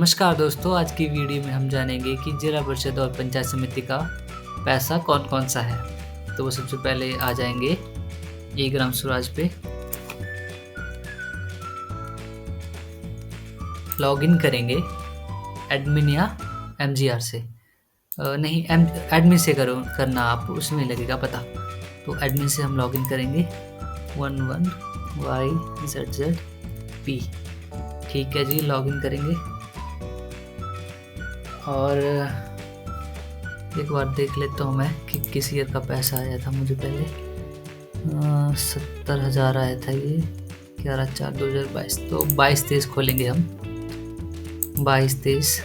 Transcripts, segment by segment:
नमस्कार दोस्तों, आज की वीडियो में हम जानेंगे कि जिला परिषद और पंचायत समिति का पैसा कौन-कौन सा है। तो वो सबसे पहले आ जाएंगे ई ग्राम स्वराज पे, लॉगिन करेंगे एडमिन या एमजीआर से। नहीं एडमिन से करना आप, उसमें लगेगा पता। तो एडमिन से हम लॉगिन करेंगे 11YZZP। ठीक है जी, लॉगिन करेंगे और एक बार देख लेता हूँ मैं कि किस ईयर का पैसा आया था मुझे पहले। 70,000 आया था ये 11/4/2022। तो 22-23 खोलेंगे हम, 22-23।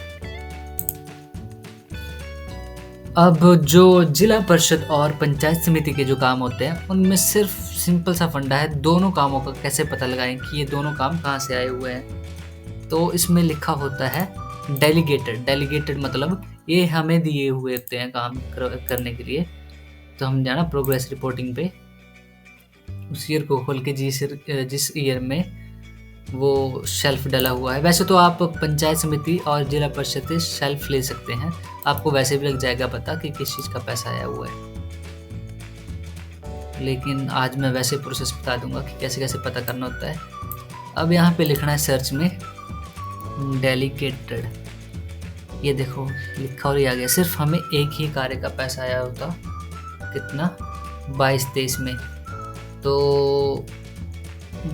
अब जो जिला परिषद और पंचायत समिति के जो काम होते हैं उनमें सिर्फ सिंपल सा फंडा है, दोनों कामों का कैसे पता लगाएं कि ये दोनों काम कहाँ से आए हुए हैं। तो इसमें लिखा होता है डेलीगेटेड मतलब ये हमें दिए हुए होते हैं काम करने के लिए। तो हम जाना प्रोग्रेस रिपोर्टिंग पे, उस ईयर को खोल के जिस ईयर में वो शेल्फ डला हुआ है। वैसे तो आप पंचायत समिति और जिला परिषद से शेल्फ ले सकते हैं, आपको वैसे भी लग जाएगा पता कि किस चीज़ का पैसा आया हुआ है। लेकिन आज मैं वैसे प्रोसेस बता दूंगा कि कैसे कैसे पता करना होता है। अब यहाँ पे लिखना है सर्च में डेलीगेटेड, ये देखो लिखा और ये आ गया। सिर्फ हमें एक ही कार्य का पैसा आया होता, कितना 22-23 में। तो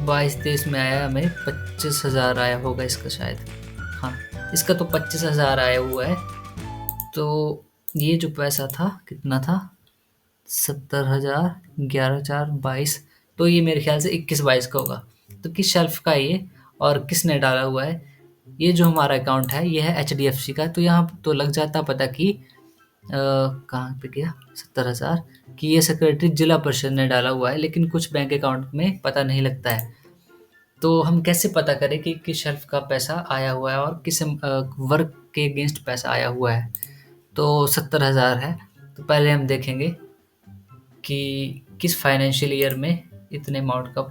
22-23 में आया हमें 25,000 आया होगा इसका शायद। हाँ, इसका तो 25,000 आया हुआ है। तो ये जो पैसा था कितना था, 70,000 11/4/22। तो ये मेरे ख्याल से 21-22 का होगा। तो किस शेल्फ का है ये और किसने डाला हुआ है? ये जो हमारा अकाउंट है ये है HDFC का। तो यहाँ तो लग जाता पता कि कहाँ पे गया 70,000 कि ये सेक्रेटरी जिला परिषद ने डाला हुआ है, लेकिन कुछ बैंक अकाउंट में पता नहीं लगता है। तो हम कैसे पता करें कि किस शेल्फ का पैसा आया हुआ है और किस वर्क के अगेंस्ट पैसा आया हुआ है। तो 70,000 है, तो पहले हम देखेंगे कि किस फाइनेंशियल ईयर में इतने अमाउंट का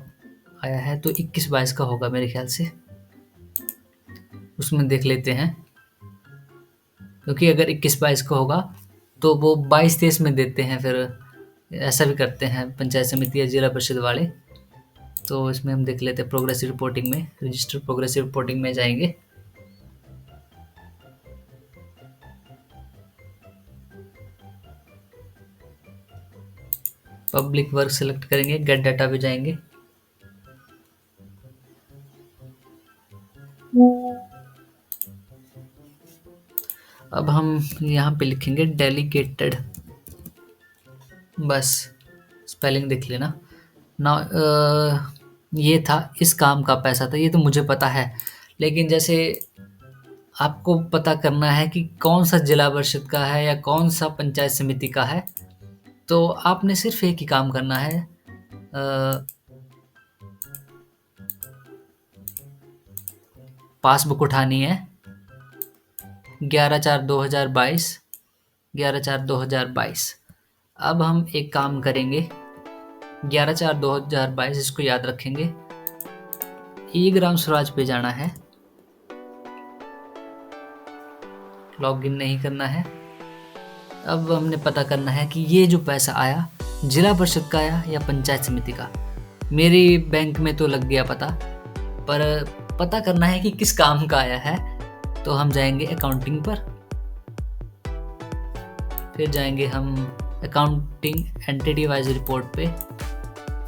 आया है। तो 21-22 का होगा मेरे ख्याल से, उसमें देख लेते हैं। क्योंकि अगर 21-22 का होगा तो वो 22-23 में देते हैं, फिर ऐसा भी करते हैं पंचायत समिति या जिला परिषद वाले। तो इसमें हम देख लेते हैं प्रोग्रेसिव रिपोर्टिंग में, रजिस्टर प्रोग्रेसिव रिपोर्टिंग में जाएंगे। पब्लिक वर्क सेलेक्ट करेंगे, गेट डाटा पे जाएंगे। अब हम यहाँ पे लिखेंगे डेलीगेटेड, बस स्पेलिंग देख लेना ना। ये था, इस काम का पैसा था, ये तो मुझे पता है। लेकिन जैसे आपको पता करना है कि कौन सा जिला परिषद का है या कौन सा पंचायत समिति का है, तो आपने सिर्फ एक ही काम करना है। पासबुक उठानी है 11/4/2022, 11/4/2022। अब हम एक काम करेंगे 11/4/2022, इसको याद रखेंगे। ई ग्राम स्वराज पे जाना है, लॉगिन नहीं करना है। अब हमने पता करना है कि ये जो पैसा आया जिला परिषद का आया या पंचायत समिति का। मेरी बैंक में तो लग गया पता, पर पता करना है कि किस काम का आया है। तो हम जाएंगे अकाउंटिंग पर, फिर जाएंगे हम अकाउंटिंग एंटिटी वाइज रिपोर्ट पे,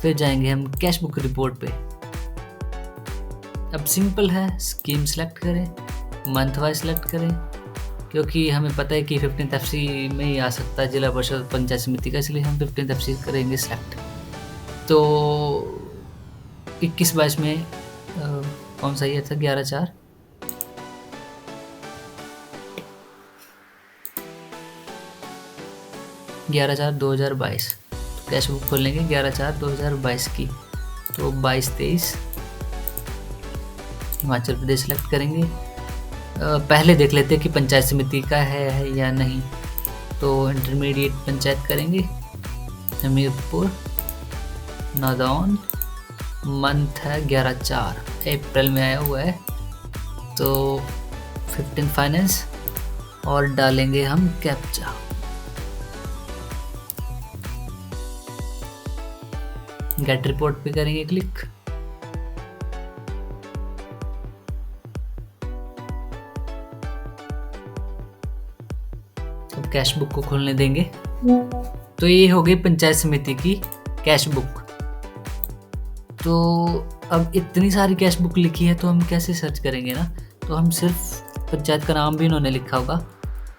फिर जाएंगे हम कैश बुक रिपोर्ट पे। अब सिंपल है, स्कीम सेलेक्ट करें, मंथ वाइज सेलेक्ट करें, क्योंकि हमें पता है कि 15th FC में ही आ सकता है जिला परिषद पंचायत समिति का, इसलिए हम 15th FC करेंगे सेलेक्ट। तो 21-22 में कौन सा ईयर था, 11/4। तो 11/4/2022 कैश बुक खोल लेंगे 11/4/2022 की। तो 22-23 हिमाचल प्रदेश सेलेक्ट करेंगे। पहले देख लेते हैं कि पंचायत समिति का है या नहीं। तो इंटरमीडिएट पंचायत करेंगे, हमीरपुर नादौन, मंथ है 11/4, अप्रैल में आया हुआ है। तो 15 फाइनेंस और डालेंगे हम कैप्चा। गेट रिपोर्ट पे करेंगे क्लिक। अब कैश बुक को खोलने देंगे। तो ये हो गई पंचायत समिति की कैश बुक। तो अब इतनी सारी कैश बुक लिखी है तो हम कैसे सर्च करेंगे ना, तो हम सिर्फ पंचायत का नाम भी इन्होंने लिखा होगा,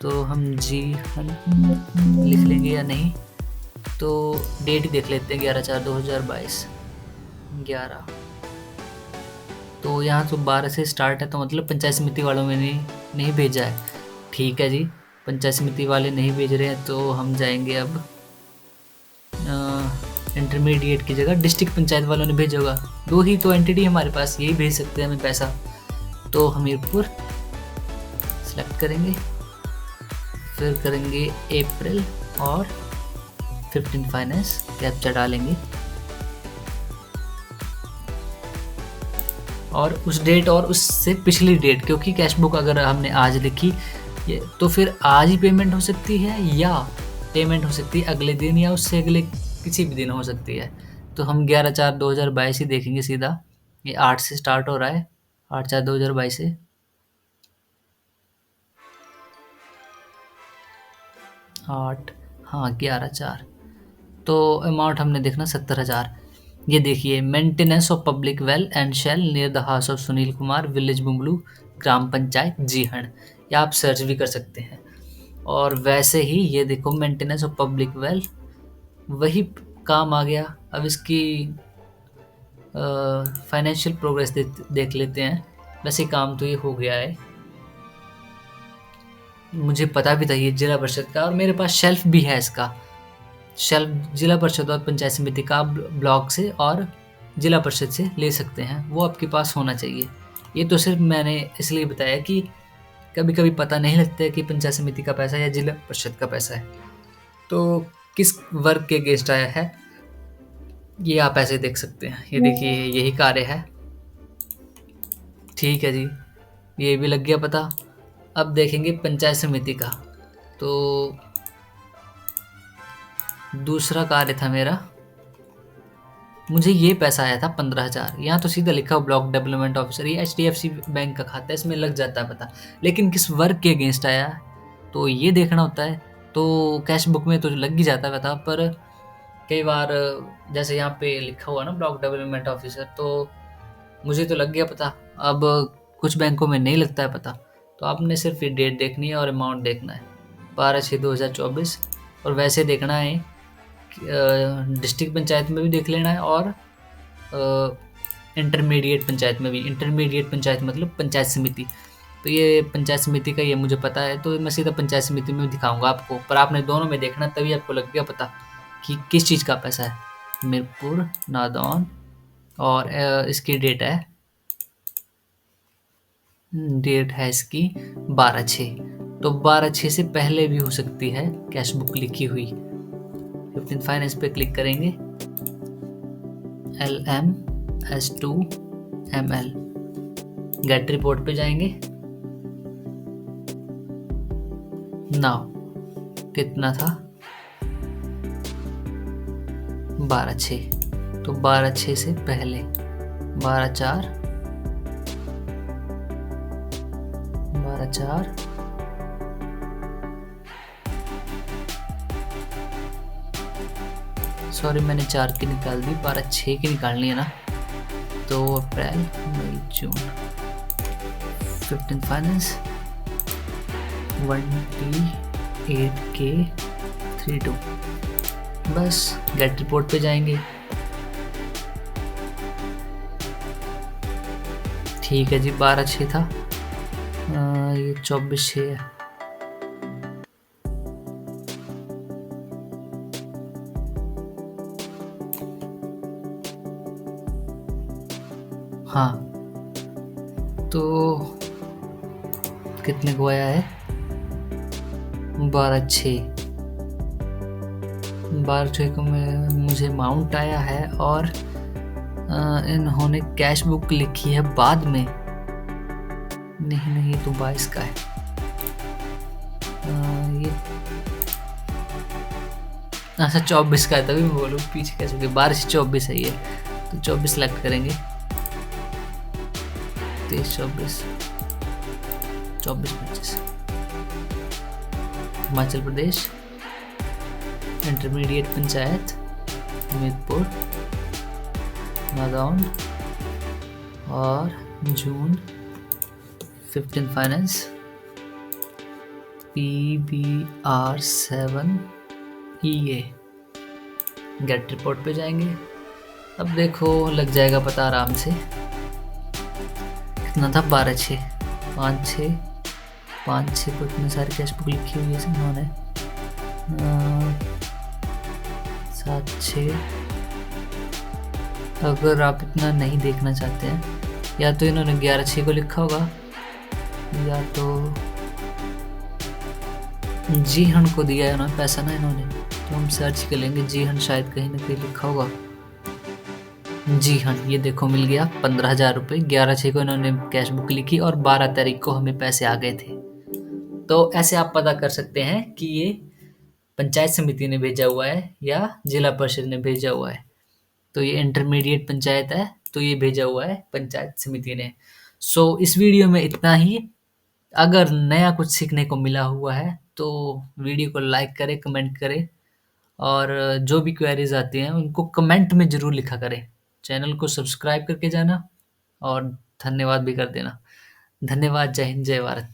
तो हम जी लिख लेंगे या नहीं। तो डेट ही देख लेते हैं 11/4/2022 11। तो यहाँ तो 12 से स्टार्ट है, तो मतलब पंचायत समिति वालों में नहीं भेजा है। ठीक है जी, पंचायत समिति वाले नहीं भेज रहे हैं तो हम जाएंगे अब इंटरमीडिएट की जगह डिस्ट्रिक्ट पंचायत वालों ने भेजा होगा। 2 ही तो एंटिटी हमारे पास, यही भेज सकते हैं हमें पैसा। तो हमीरपुर सेलेक्ट करेंगे, फिर करेंगे अप्रैल और 15 फाइनेंस कैप्चा डालेंगे और उस डेट और उससे पिछली डेट, क्योंकि कैश बुक अगर हमने आज लिखी तो फिर आज ही पेमेंट हो सकती है या पेमेंट हो सकती है अगले दिन या उससे अगले किसी भी दिन हो सकती है। तो हम 11/4/2022 ही देखेंगे सीधा। ये 8 से स्टार्ट हो रहा है, 8/4/2022 से। 8 हाँ 11/4। तो अमाउंट हमने देखना 70,000। ये देखिए, maintenance of public well and shell near the house of Sunil Kumar, village Bunglu, gram panchayat Jeehan. या आप सर्च भी कर सकते हैं। और वैसे ही ये देखो, मेंटेनेंस ऑफ पब्लिक वेल, वही काम आ गया। अब इसकी फाइनेंशियल प्रोग्रेस देख लेते हैं। वैसे काम तो ये हो गया है, मुझे पता भी था ये जिला परिषद का, और मेरे पास शेल्फ भी है इसका। शेल्फ जिला परिषद और पंचायत समिति का ब्लॉक से और जिला परिषद से ले सकते हैं, वो आपके पास होना चाहिए। ये तो सिर्फ मैंने इसलिए बताया कि कभी कभी पता नहीं लगता है कि पंचायत समिति का पैसा या जिला परिषद का पैसा है तो किस वर्ग के अगेंस्ट आया है, ये आप ऐसे देख सकते हैं। ये देखिए, यही कार्य है। ठीक है जी, ये भी लग गया पता। अब देखेंगे पंचायत समिति का। तो दूसरा कार्य था मेरा, मुझे ये पैसा आया था 15,000। यहाँ तो सीधा लिखा हो ब्लॉक डेवलपमेंट ऑफिसर, ये HDFC बैंक का खाता है, इसमें लग जाता है पता। लेकिन किस वर्ग के अगेंस्ट आया तो ये देखना होता है। तो कैश बुक में तो लग ही जाता है पता, पर कई बार जैसे यहाँ पे लिखा हुआ ना ब्लॉक डेवलपमेंट ऑफिसर, तो मुझे तो लग गया पता। अब कुछ बैंकों में नहीं लगता है पता, तो आपने सिर्फ ये डेट देखनी है और अमाउंट देखना है 12/6/2024। और वैसे देखना है डिस्ट्रिक्ट पंचायत में भी देख लेना है और इंटरमीडिएट पंचायत में भी। इंटरमीडिएट पंचायत मतलब पंचायत समिति। तो ये पंचायत समिति का ये मुझे पता है, तो मैं सीधा पंचायत समिति में दिखाऊंगा आपको, पर आपने दोनों में देखना, तभी आपको लग गया पता कि किस चीज़ का पैसा है। हमीरपुर, नादौन, और इसकी डेट है इसकी 12/6। तो 12/6 से पहले भी हो सकती है कैश बुक लिखी हुई। 15 फाइनेंस पे क्लिक करेंगे, LMS2ML, गेट रिपोर्ट पे जाएंगे। नाउ कितना था 12/6, तो 12/6 से पहले 12/4 सॉरी मैंने 4 की निकाल दी, 12/6 की निकालनी है ना। तो अप्रैल, मई, जून। 15 फाइनेंस 1T8K32। बस गेट रिपोर्ट पे जाएंगे। ठीक है जी, 12/6 था, ये 24/6 है। हाँ, तो कितने को आया है 12/6 को मुझे अमाउंट आया है, और इन्होंने कैश बुक लिखी है बाद में नहीं नहीं, ये तो 22 का है। ये अच्छा 24 का है, तभी मैं बोलूँ पीछे कैसे हो गया। 12 से 24 है ये, तो 24 लाख करेंगे। 23 24 24 25। हिमाचल प्रदेश इंटरमीडिएट पंचायत हमीरपुर नादौन और जून 15 फाइनेंस PBR7EA। गेट रिपोर्ट पे जाएंगे। अब देखो लग जाएगा पता आराम से। कितना था? 12 6 5 6 5 6 को इतने सारे कैश बुक लिखी हुई है इन्होंने। 7 6। अगर आप इतना नहीं देखना चाहते हैं, या तो इन्होंने 11 6 को लिखा होगा, या तो जीहन को दिया है उन्होंने पैसा ना इन्होंने, तो हम सर्च कर लेंगे। जीहन शायद कहीं ना कहीं लिखा होगा। जी हाँ, ये देखो मिल गया 15,000 रुपये। 11 6 को इन्होंने कैश बुक लिखी और 12 तारीख को हमें पैसे आ गए थे। तो ऐसे आप पता कर सकते हैं कि ये पंचायत समिति ने भेजा हुआ है या जिला परिषद ने भेजा हुआ है। तो ये इंटरमीडिएट पंचायत है, तो ये भेजा हुआ है पंचायत समिति ने। सो इस वीडियो में इतना ही। अगर नया कुछ सीखने को मिला हुआ है तो वीडियो को लाइक करें, कमेंट करें, और जो भी क्वेरीज आती हैं उनको कमेंट में ज़रूर लिखा करें। चैनल को सब्सक्राइब करके जाना और धन्यवाद भी कर देना। धन्यवाद। जय हिंद, जय भारत।